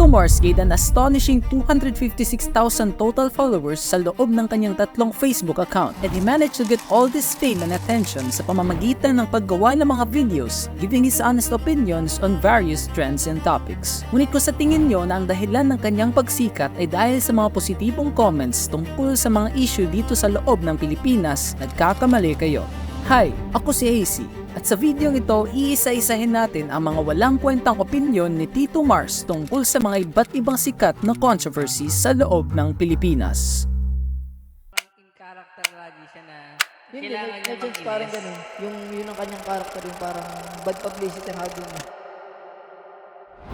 Tito Mars gained an astonishing 256,000 total followers sa loob ng kanyang 3 Facebook account, and he managed to get all this fame and attention sa pamamagitan ng paggawa ng mga videos, giving his honest opinions on various trends and topics. Ngunit kung sa tingin nyo na ang dahilan ng kanyang pagsikat ay dahil sa mga positibong comments tungkol sa mga issue dito sa loob ng Pilipinas, nagkakamali kayo. Hi, ako si AC. At sa video ito, iisa-isahin natin ang mga walang kwentang opinyon ni Tito Mars tungkol sa mga iba't ibang sikat na controversies sa loob ng Pilipinas. In character lagi siya na Hindi, kailangan niya legends parang ganun. Yun ang kanyang character, yung parang bad publicity ang habo niya.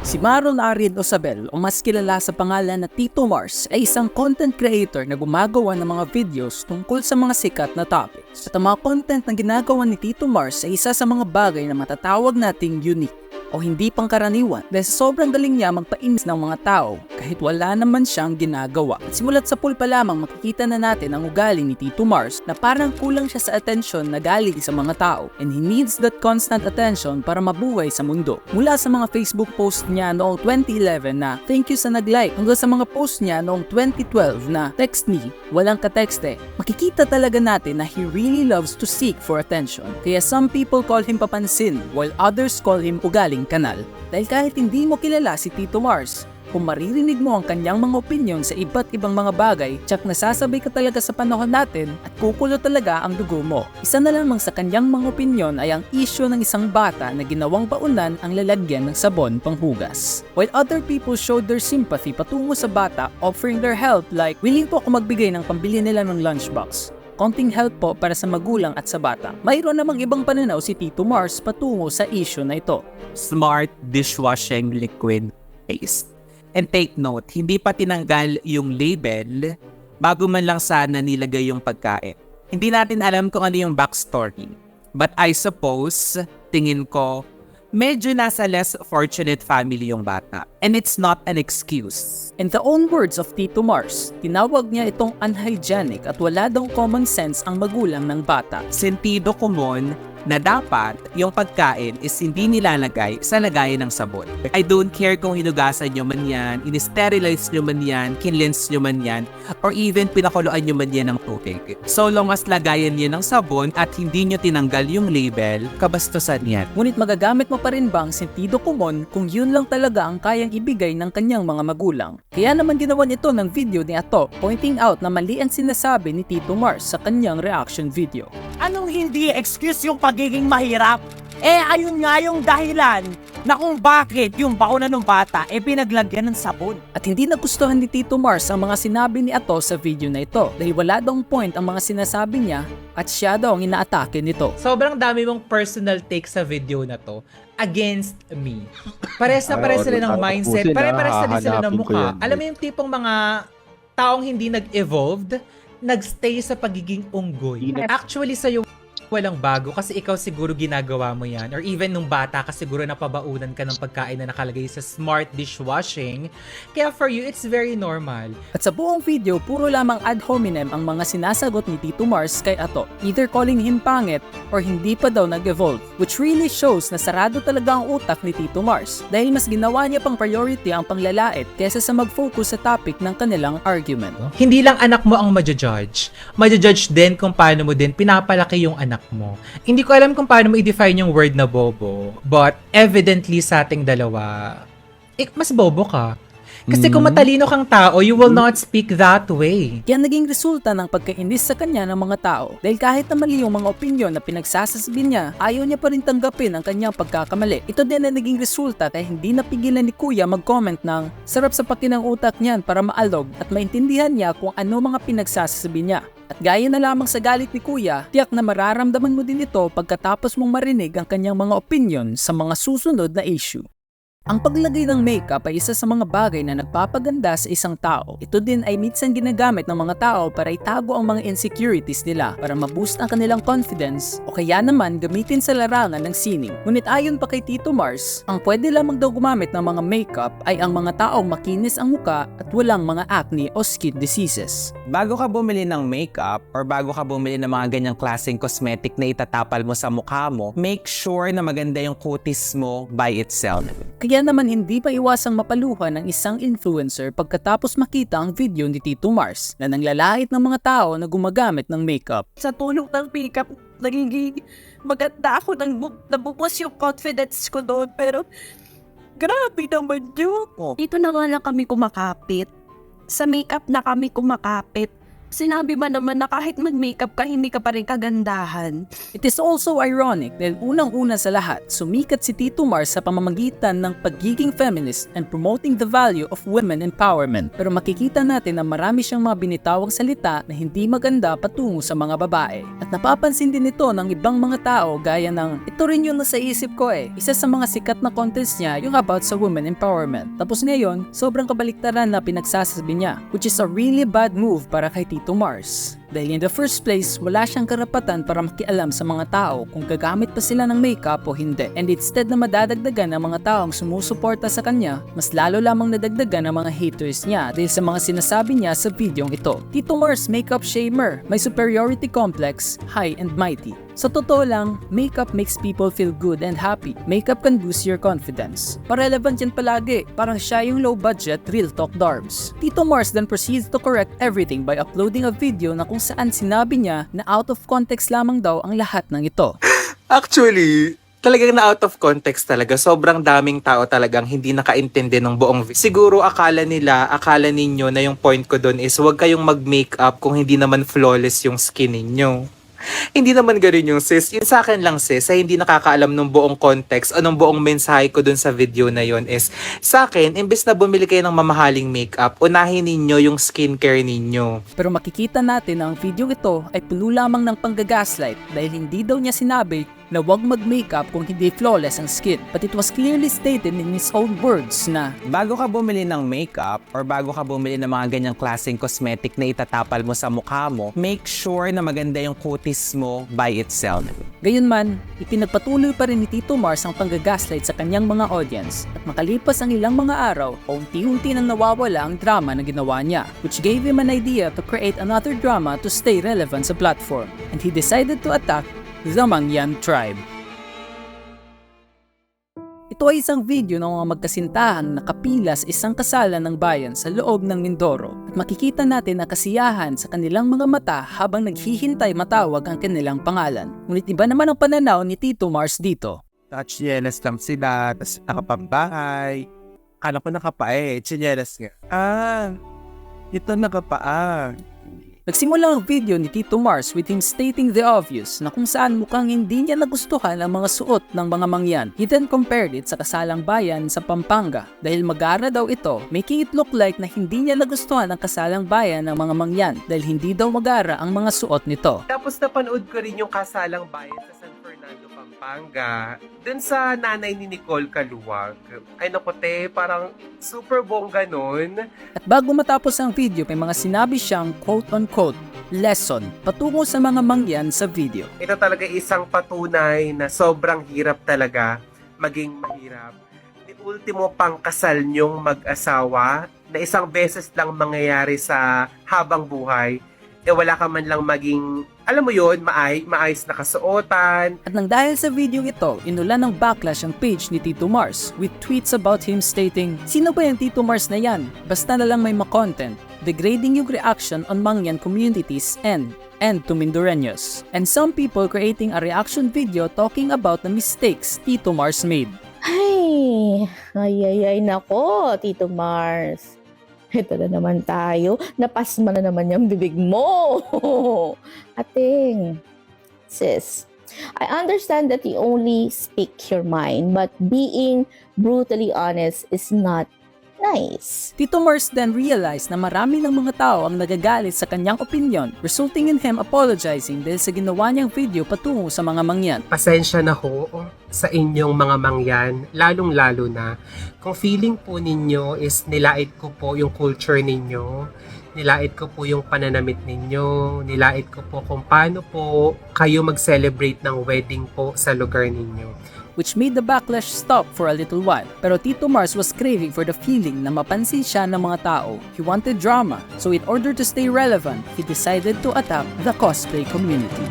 Si Maron Arid Osabel, o mas kilala sa pangalan na Tito Mars, ay isang content creator na gumagawa ng mga videos tungkol sa mga sikat na topics. At ang mga content na ginagawa ni Tito Mars ay isa sa mga bagay na matatawag nating unique o hindi pangkaraniwan dahil sa sobrang galing niya magpainis ng mga tao kahit wala naman siyang ginagawa. At simulat sa pool pa lamang makikita na natin ang ugali ni Tito Mars na parang kulang siya sa atensyon na galing sa mga tao, and he needs that constant attention para mabuhay sa mundo. Mula sa mga Facebook post niya noong 2011 na thank you sa nag-like hanggang sa mga post niya noong 2012 na text me, walang katekste, makikita talaga natin na he really loves to seek for attention. Kaya some people call him papansin while others call him ugaling kanal. Dahil kahit hindi mo kilala si Tito Mars, kung maririnig mo ang kanyang mga opinyon sa iba't ibang mga bagay, tsak nasasabay ka talaga sa panahon natin at kukulo talaga ang dugo mo. Isa na lamang sa kanyang mga opinyon ay ang issue ng isang bata na ginawang baunan ang lalagyan ng sabon panghugas. While other people showed their sympathy patungo sa bata, offering their help like, willing po ako magbigay ng pambili nila ng lunchbox, konting help po para sa magulang at sa bata. Mayroon namang ibang pananaw si Tito Mars patungo sa issue na ito. Smart dishwashing liquid paste. And take note, hindi pa tinanggal yung label bago man lang sana nilagay yung pagkain. Hindi natin alam kung ano yung backstory. But I suppose, tingin ko, medyo nasa less fortunate family yung bata. And it's not an excuse. In the own words of Tito Mars, tinawag niya itong unhygienic at wala daw common sense ang magulang ng bata. Sentido komon na dapat yung pagkain is hindi nilalagay sa lagayan ng sabon. I don't care kung hinugasan nyo man yan, in-sterilize nyo man yan, kinlens nyo man yan, or even pinakuluan nyo man yan ng tubig. So long as lagayan yan ng sabon at hindi nyo tinanggal yung label, kabastusan yan. Ngunit magagamit mo pa rin ba ang sentido komon kung yun lang talaga ang kayang ibigay ng kanyang mga magulang? Kaya naman ginawan ito ng video ni Ato, pointing out na mali ang sinasabi ni Tito Mars sa kanyang reaction video. Anong hindi excuse yung pagiging mahirap? Ayun nga yung dahilan na kung bakit yung bakuna ng bata pinaglagyan ng sabon. At hindi nagustuhan ni Tito Mars ang mga sinabi ni Ato sa video na ito dahil wala daw point ang mga sinasabi niya at siya daw ang inaatake nito. Sobrang dami mong personal take sa video na to against me. Pares na pares sila ng mindset, pares na din sila ng mukha. Alam mo yung tipong mga taong hindi nag-evolved, nagstay sa pagiging unggoy. Actually, sa'yo walang bago kasi ikaw siguro ginagawa mo yan, or even nung bata ka siguro napabaunan ka ng pagkain na nakalagay sa smart dishwashing, kaya for you it's very normal. At sa buong video, puro lamang ad hominem ang mga sinasagot ni Tito Mars kay Ato, either calling him pangit or hindi pa daw nag-evolve, which really shows na sarado talaga ang utak ni Tito Mars dahil mas ginawa niya pang priority ang panglalait kaysa sa mag-focus sa topic ng kanilang argument. Hindi lang anak mo ang ma-judge din kung paano mo din pinapalaki yung anak mo. Hindi ko alam kung paano mo i-define yung word na bobo, but evidently sa ating dalawa, mas bobo ka. Kasi kung matalino kang tao, you will not speak that way. Kaya naging resulta ng pagkainis sa kanya ng mga tao dahil kahit na mali yung mga opinyon na pinagsasasabi niya, ayaw niya pa rin tanggapin ang kanyang pagkakamali. Ito din ang naging resulta kaya hindi napigilan ni Kuya mag-comment ng sarap sa pakinang utak niyan para maalog at maintindihan niya kung ano mga pinagsasasabi niya. At gaya na lamang sa galit ni Kuya, tiyak na mararamdaman mo din ito pagkatapos mong marinig ang kanyang mga opinyon sa mga susunod na issue. Ang paglagay ng makeup ay isa sa mga bagay na nagpapaganda sa isang tao. Ito din ay minsan ginagamit ng mga tao para itago ang mga insecurities nila para ma-boost ang kanilang confidence o kaya naman gamitin sa larangan ng sining. Ngunit ayon pa kay Tito Mars, ang pwede lamang daw gumamit ng mga makeup ay ang mga taong makinis ang muka at walang mga acne o skin diseases. Bago ka bumili ng makeup or bago ka bumili ng mga ganyang klaseng cosmetic na itatapal mo sa mukha mo, make sure na maganda yung kutis mo by itself. Kaya Kaya naman hindi pa iwasang mapaluhan ng isang influencer pagkatapos makita ang video ni Tito Mars na nanglalait ng mga tao na gumagamit ng makeup. Sa tulong ng makeup, nagiging maganda ako, nabubos yung confidence ko doon, pero grabe naman yun. Dito na nga lang kami kumakapit. Sa makeup na kami kumakapit. Sinabi ba naman na kahit mag-makeup ka, hindi ka pa rin kagandahan? It is also ironic dahil unang-una sa lahat, sumikat si Tito Mars sa pamamagitan ng pagiging feminist and promoting the value of women empowerment. Pero makikita natin na marami siyang mga binitawang salita na hindi maganda patungo sa mga babae. At napapansin din ito ng ibang mga tao gaya ng, ito rin yung nasa isip ko eh. Isa sa mga sikat na contents niya yung about sa women empowerment. Tapos ngayon, sobrang kabaliktaran na pinagsasabi niya, which is a really bad move para kay Tito Mars. Dahil in the first place, wala siyang karapatan para makialam sa mga tao kung gagamit pa sila ng makeup o hindi. And instead na madadagdagan ng mga taong sumusuporta sa kanya, mas lalo lamang nadagdagan ng mga haters niya dahil sa mga sinasabi niya sa videong ito. Tito Mars, makeup shamer, may superiority complex, high and mighty. Sa totoo lang, makeup makes people feel good and happy. Makeup can boost your confidence. Parelevant yan palagi, parang siya yung low budget real talk darbs. Tito Mars then proceeds to correct everything by uploading a video na kung saan sinabi niya na out of context lamang daw ang lahat ng ito. Actually, talagang na out of context talaga. Sobrang daming tao talagang hindi nakaintindi ng buong video. Siguro akala ninyo na yung point ko doon is huwag kayong mag-makeup kung hindi naman flawless yung skin ninyo. Hindi naman ganun yung sis. Yun sa akin lang sis, ay hindi nakakaalam ng buong context o ng buong mensahe ko dun sa video na yun is, sa akin, imbes na bumili kayo ng mamahaling makeup, unahin ninyo yung skincare ninyo. Pero makikita natin na ang video ito ay puno lamang ng panggagaslight dahil hindi daw niya sinabi na huwag mag-makeup kung hindi flawless ang skin. But it was clearly stated in his own words na Bago ka bumili ng makeup or bago ka bumili ng mga ganyang klaseng cosmetic na itatapal mo sa mukha mo, make sure na maganda yung kutis mo by itself. Gayunman, ipinagpatuloy pa rin ni Tito Mars ang panggagaslight sa kanyang mga audience at makalipas ang ilang mga araw, paunti-unti nang nawawala ang drama na ginawa niya, which gave him an idea to create another drama to stay relevant sa platform, and he decided to attack the Mangyan tribe. Ito ay isang video ng mga magkasintahang nakapila sa isang kasalan ng bayan sa loob ng Mindoro at makikita natin ang kasiyahan sa kanilang mga mata habang naghihintay matawag ang kanilang pangalan. Ngunit iba naman ang pananaw ni Tito Mars dito. Chinelas lang sila, tapos nakapambahay. Kala ko nakapae, chinelas nga. Ito nakapaa. Nagsimula ang video ni Tito Mars with him stating the obvious na kung saan mukhang hindi niya nagustuhan ang mga suot ng mga mangyan. He then compared it sa kasalang bayan sa Pampanga. Dahil magara daw ito, making it look like na hindi niya nagustuhan ang kasalang bayan ng mga mangyan dahil hindi daw magara ang mga suot nito. Tapos napanood ko rin yung kasalang bayan sa San Fernando, Pampanga. Dun sa nanay ni Nicole Kaluwag. Ay naku te, parang super bongga nun. At bago matapos ang video, may mga sinabi siyang quote-unquote lesson patungo sa mga mangyan sa video. Ito talaga isang patunay na sobrang hirap talaga maging mahirap. Di ultimo pang kasal nyong mag-asawa na isang beses lang mangyayari sa habang buhay. Wala ka man lang maging, alam mo yun, maayos na kasuotan. At nang dahil sa video ito, inulan ng backlash ang page ni Tito Mars with tweets about him stating, sino ba yung Tito Mars na yan? Basta na lang may ma-content, degrading yung reaction on Mangyan communities and to Mindoreños. And some people creating a reaction video talking about the mistakes Tito Mars made. Ay, nako, Tito Mars. Ito na naman tayo. Napasma na naman yung bibig mo. Ating, sis, I understand that you only speak your mind, but being brutally honest is not nice. Tito Mars then realized na marami ng mga tao ang nagagalit sa kanyang opinion, resulting in him apologizing dahil sa ginawa niyang video patungo sa mga mangyan. Pasensya na ho sa inyong mga mangyan, lalong-lalo na kung feeling po ninyo is nilait ko po yung culture ninyo, nilait ko po yung pananamit ninyo, nilait ko po kung paano po kayo mag-celebrate ng wedding po sa lugar ninyo. Which made the backlash stop for a little while. Pero Tito Mars was craving for the feeling na mapansin siya ng mga tao. He wanted drama, so in order to stay relevant, he decided to attack the cosplay community.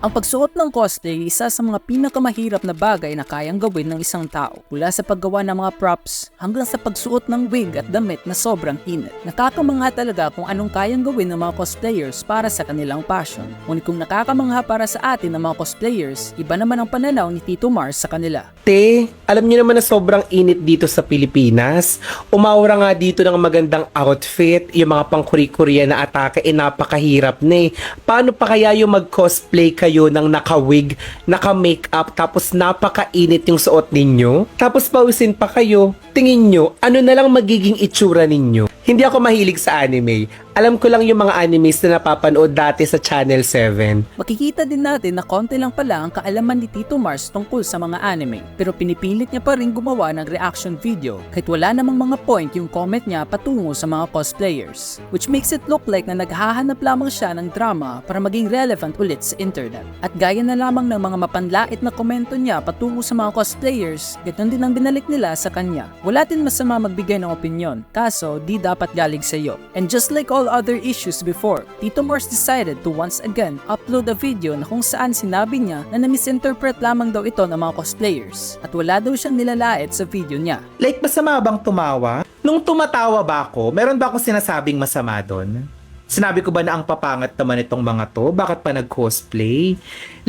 Ang pagsuot ng cosplay ay isa sa mga pinakamahirap na bagay na kayang gawin ng isang tao. Mula sa paggawa ng mga props hanggang sa pagsuot ng wig at damit na sobrang init. Nakakamangha talaga kung anong kayang gawin ng mga cosplayers para sa kanilang passion. Ngunit kung nakakamangha para sa atin ng mga cosplayers, iba naman ang pananaw ni Tito Mars sa kanila. Te, alam niyo naman na sobrang init dito sa Pilipinas. Umawra nga dito ng magandang outfit, yung mga pang-Korea na atake, napakahirap na eh. Paano pa kaya yung mag-cosplay kayo ng naka-wig, naka-makeup, tapos napakainit yung suot ninyo? Tapos pawisin pa kayo. Tingin nyo, ano na lang magiging itsura ninyo? Hindi ako mahilig sa anime. Alam ko lang yung mga animes na napapanood dati sa Channel 7. Makikita din natin na konti lang pala ang kaalaman ni Tito Mars tungkol sa mga anime. Pero pinipilit niya pa rin gumawa ng reaction video kahit wala namang mga point yung comment niya patungo sa mga cosplayers. Which makes it look like na naghahanap lamang siya ng drama para maging relevant ulit sa internet. At gaya na lamang ng mga mapanlait na komento niya patungo sa mga cosplayers, ganun din ang binalik nila sa kanya. Wala din masama magbigay ng opinion, kaso di dapat galing sa iyo. And just like all other issues before, Tito Mars decided to once again upload a video na kung saan sinabi niya na na-misinterpret lamang daw ito ng mga cosplayers at wala daw siyang nilalait sa video niya. Like, masama bang tumawa? Nung tumatawa ba ako, meron ba akong sinasabing masama doon? Sinabi ko ba na ang papangat naman itong mga to? Bakit pa nag-cosplay?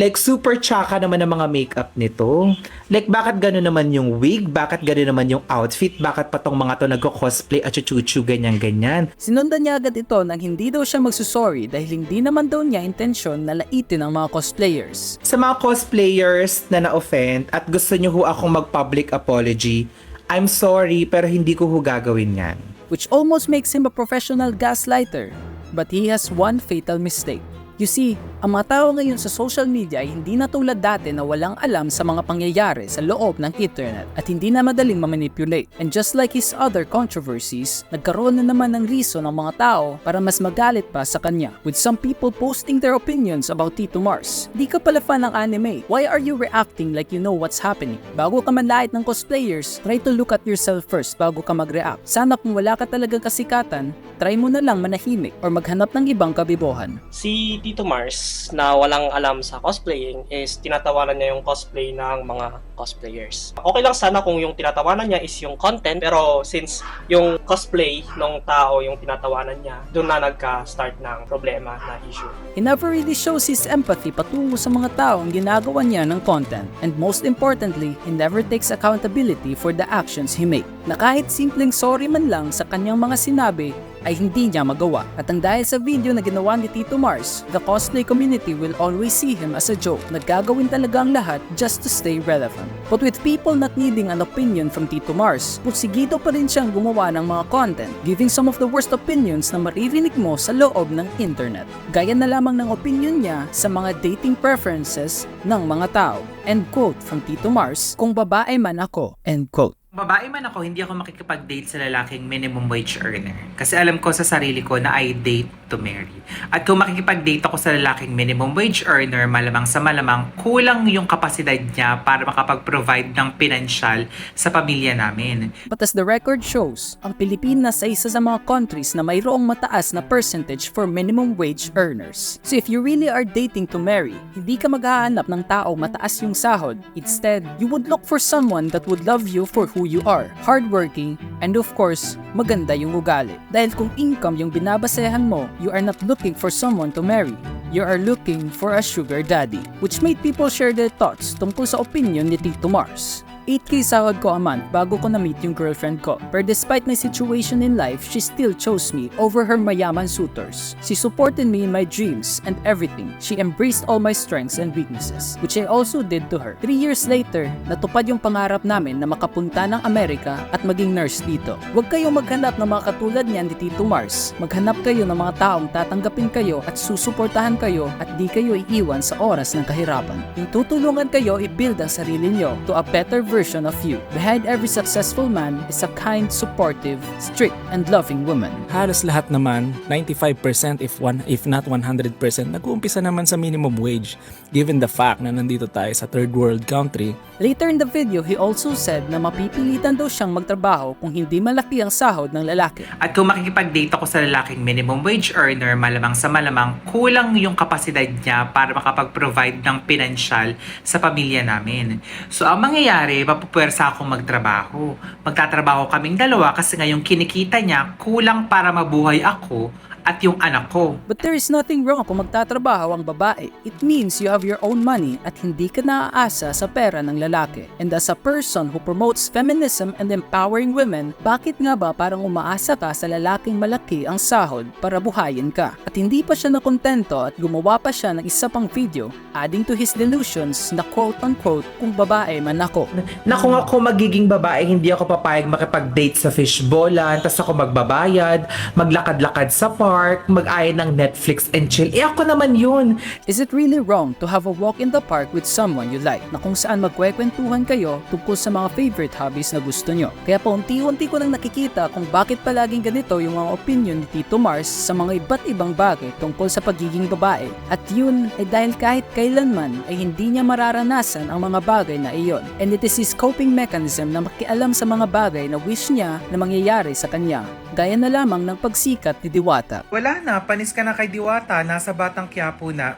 Like, super tsaka naman ang mga makeup nito. Like, bakit gano'n naman yung wig? Bakit gano'n naman yung outfit? Bakit pa tong mga to nag-cosplay at chuchu ganyan-ganyan? Sinundan niya agad ito nang hindi daw siya magsusorry dahil hindi naman daw niya intensyon na laitin ang mga cosplayers. Sa mga cosplayers na na-offend at gusto nyo ho akong mag-public apology, I'm sorry pero hindi ko ho gagawin yan. Which almost makes him a professional gaslighter. But he has one fatal mistake. You see, ang mga tao ngayon sa social media ay hindi na tulad dati na walang alam sa mga pangyayari sa loob ng internet at hindi na madaling ma-manipulate. And just like his other controversies, nagkaroon na naman ng reason ng mga tao para mas magalit pa sa kanya. With some people posting their opinions about Tito Mars. Di ka pala fan ng anime. Why are you reacting like you know what's happening? Bago ka manlait ng cosplayers, try to look at yourself first bago ka mag-react. Sana kung wala ka talagang kasikatan, try mo na lang manahimik or maghanap ng ibang kabibohan. Si Tito Mars na walang alam sa cosplaying is tinatawanan niya yung cosplay ng mga cosplayers. Okay lang sana kung yung tinatawanan niya is yung content, pero since yung cosplay ng tao yung tinatawanan niya, doon na nagka-start ng problema na issue. He never really shows his empathy patungo sa mga taong ginagawa niya ng content. And most importantly, he never takes accountability for the actions he make. Na kahit simpleng sorry man lang sa kanyang mga sinabi, ay hindi niya magawa. At ang dahil sa video na ginawa ni Tito Mars, the cosplay community will always see him as a joke. Nagagawin talaga ang lahat just to stay relevant. But with people not needing an opinion from Tito Mars, pursigido pa rin siyang gumawa ng mga content, giving some of the worst opinions na maririnig mo sa loob ng internet. Gaya na lamang ng opinion niya sa mga dating preferences ng mga tao. End quote from Tito Mars, "Kung babae man ako." End quote. Babae man ako, hindi ako makikipag-date sa lalaking minimum wage earner. Kasi alam ko sa sarili ko na I date to marry. At kung makikipag-date ako sa lalaking minimum wage earner, malamang sa malamang kulang yung kapasidad niya para makapag-provide ng pinansyal sa pamilya namin. But as the record shows, ang Pilipinas ay isa sa mga countries na mayroong mataas na percentage for minimum wage earners. So if you really are dating to marry, hindi ka maghahanap ng tao mataas yung sahod. Instead, you would look for someone that would love you for who you are, hardworking, and of course, maganda yung ugali. Dahil kung income yung binabasehan mo, you are not looking for someone to marry. You are looking for a sugar daddy. Which made people share their thoughts tungkol sa opinion ni Tito Mars. 8K sahod ko a month bago ko na-meet yung girlfriend ko. But despite my situation in life, she still chose me over her mayaman suitors. She supported me in my dreams and everything. She embraced all my strengths and weaknesses, which I also did to her. 3 years later, natupad yung pangarap namin na makapunta ng Amerika at maging nurse dito. Huwag kayong maghanap ng mga katulad niyan ni Tito Mars. Maghanap kayo ng mga taong tatanggapin kayo at susuportahan kayo at di kayo iiwan sa oras ng kahirapan. Yung tutulungan kayo i-build ang sarili nyo to a better version of you. Behind every successful man is a kind, supportive, strict, and loving woman. Halos lahat naman, 95% if not 100%, nag-uumpisa naman sa minimum wage. Given the fact na nandito tayo sa third world country, Later in the video, he also said na mapipilitan daw siyang magtrabaho kung hindi malaki ang sahod ng lalaki. At kung makikipag-date ako sa lalaking minimum wage earner, malamang sa malamang kulang yung kapasidad niya para makapag-provide ng pinansyal sa pamilya namin. So ang mangyayari, mapupwersa akong magtrabaho. Magtatrabaho kaming dalawa kasi ngayong kinikita niya kulang para mabuhay ako at yung anak ko. But there is nothing wrong kung magtatrabaho ang babae. It means you have your own money at hindi ka naaasa sa pera ng lalaki. And as a person who promotes feminism and empowering women, bakit nga ba parang umaasa ka sa lalaking malaki ang sahod para buhayin ka? At hindi pa siya nakontento at gumawa pa siya ng isa pang video, adding to his delusions na quote-unquote kung babae man ako. Na kung ako magiging babae, hindi ako papayag makipag-date sa fishbowlan, tas ako magbabayad, maglakad-lakad sa park, mag-aya ng Netflix and chill. Ako naman yun. Is it really wrong to have a walk in the park with someone you like na kung saan magkwekwentuhan kayo tungkol sa mga favorite hobbies na gusto nyo? Kaya paunti-unti ko nang nakikita kung bakit palaging ganito yung mga opinion ni Tito Mars sa mga iba't ibang bagay tungkol sa pagiging babae. At yun ay dahil kahit kailanman ay hindi niya mararanasan ang mga bagay na iyon. And it is his coping mechanism na makialam sa mga bagay na wish niya na mangyayari sa kanya. Gaya na lamang ng pagsikat ni Diwata. Wala na, panis ka na kay Diwata, nasa Batang Quiapo na.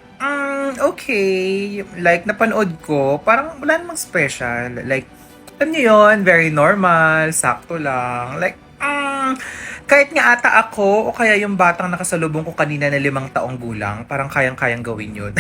Okay. Like, napanood ko, parang wala namang special. Like, alam niyo yun, very normal, sakto lang. Like, kahit nga ata ako, o kaya yung batang nakasalubong ko kanina na 5 taong gulang, parang kayang-kayang gawin yun.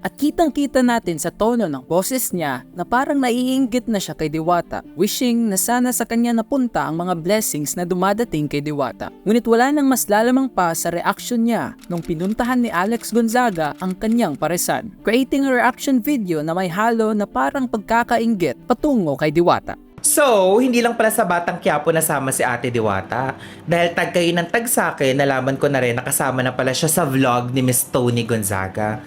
At kitang-kita natin sa tono ng boses niya na parang naiinggit na siya kay Diwata, wishing na sana sa kanya napunta ang mga blessings na dumadating kay Diwata. Ngunit wala nang mas lalamang pa sa reaction niya nung pinuntahan ni Alex Gonzaga ang kanyang paresan, creating a reaction video na may halo na parang pagkakainggit patungo kay Diwata. So, hindi lang pala sa Batang Quiapo nasama si Ate Diwata. Dahil tag kayo ng tag sa akin, nalaman ko na rin nakasama na pala siya sa vlog ni Miss Tony Gonzaga.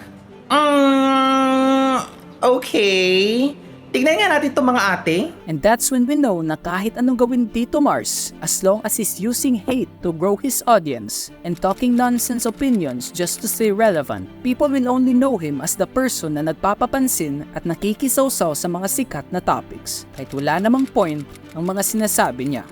Okay. Tignan nga natin itong mga ate. And that's when we know na kahit anong gawin Tito Mars, as long as he's using hate to grow his audience and talking nonsense opinions just to stay relevant, people will only know him as the person na nagpapapansin at nakikisawsaw sa mga sikat na topics. Kahit wala namang point ang mga sinasabi niya.